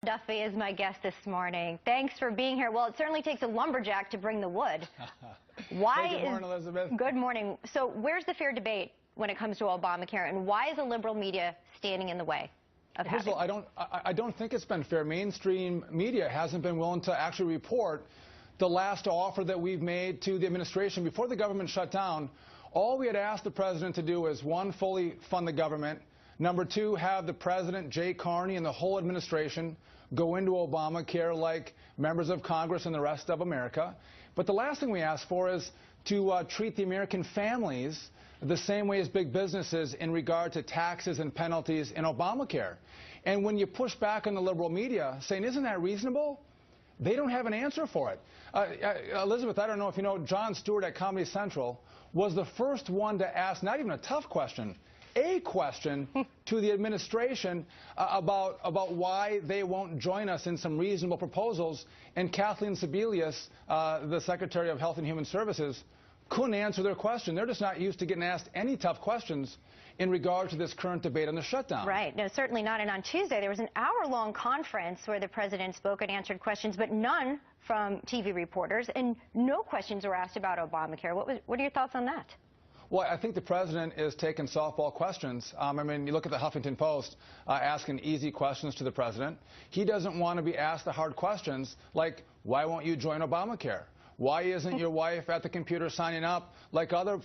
Duffy is my guest this morning. Thanks for being here. Well, it certainly takes a lumberjack to bring the wood. Hey, good morning, Elizabeth. Good morning. So where's the fair debate when it comes to Obamacare, and why is the liberal media standing in the way of having? First of all, I don't think it's been fair. Mainstream media hasn't been willing to actually report the last offer that we've made to the administration before the government shut down. All we had asked the president to do is, one, fully fund the government. Number two, have the president, Jay Carney, and the whole administration go into Obamacare like members of Congress and the rest of America. But the last thing we asked for is to treat the American families the same way as big businesses in regard to taxes and penalties in Obamacare. And when you push back on the liberal media saying, isn't that reasonable? They don't have an answer for it. Elizabeth, I don't know if you know, Jon Stewart at Comedy Central was the first one to ask not even a tough question, a question to the administration about why they won't join us in some reasonable proposals. And Kathleen Sebelius, the Secretary of Health and Human Services, couldn't answer their question. They're just not used to getting asked any tough questions in regard to this current debate on the shutdown. Right. No, certainly not. And on Tuesday, there was an hour-long conference where the president spoke and answered questions, but none from TV reporters, and no questions were asked about Obamacare. What are your thoughts on that? Well, I think the president is taking softball questions. I mean, you look at the Huffington Post asking easy questions to the president. He doesn't want to be asked the hard questions like, why won't you join Obamacare? Why isn't your wife at the computer signing up like other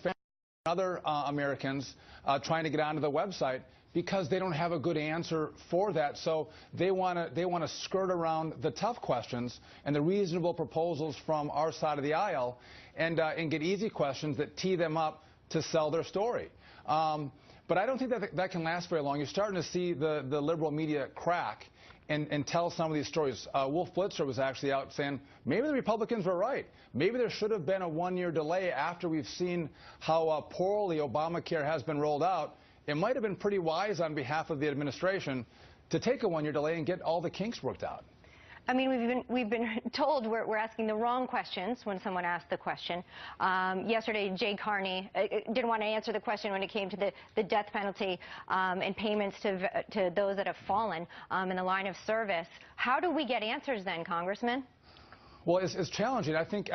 Americans trying to get onto the website? Because they don't have a good answer for that. So they want to skirt around the tough questions and the reasonable proposals from our side of the aisle and get easy questions that tee them up to sell their story. But I don't think that can last very long. You're starting to see the liberal media crack and tell some of these stories. Wolf Blitzer was actually out saying maybe the Republicans were right. Maybe there should have been a one-year delay after we've seen how poorly Obamacare has been rolled out. It might have been pretty wise on behalf of the administration to take a one-year delay and get all the kinks worked out. I mean, we've been told we're asking the wrong questions when someone asks the question. Yesterday, Jay Carney didn't want to answer the question when it came to the death penalty and payments to those that have fallen in the line of service. How do we get answers then, Congressman? Well, it's challenging. I think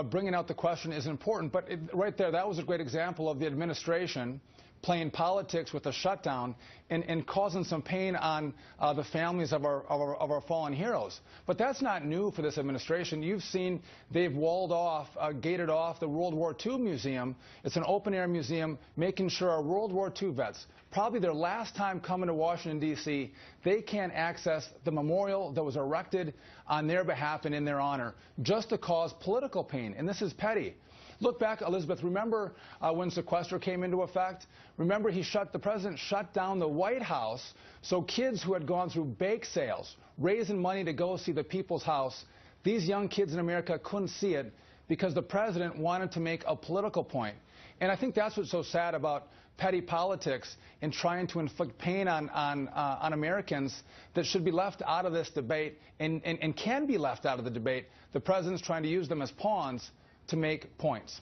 bringing out the question is important. But right there, that was a great example of the administration playing politics with a shutdown and causing some pain on the families of our fallen heroes. But that's not new for this administration. You've seen they've walled off, gated off the World War II museum. It's an open-air museum making sure our World War II vets, probably their last time coming to Washington, D.C., they can't access the memorial that was erected on their behalf and in their honor just to cause political pain. And this is petty. Look back, Elizabeth, remember when sequester came into effect? Remember the president shut down the White House so kids who had gone through bake sales, raising money to go see the People's House, these young kids in America couldn't see it because the president wanted to make a political point. And I think that's what's so sad about petty politics and trying to inflict pain on Americans that should be left out of this debate and can be left out of the debate. The president's trying to use them as pawns to make points.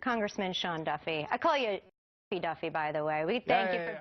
Congressman Sean Duffy. I call you Duffy, by the way. We thank you for being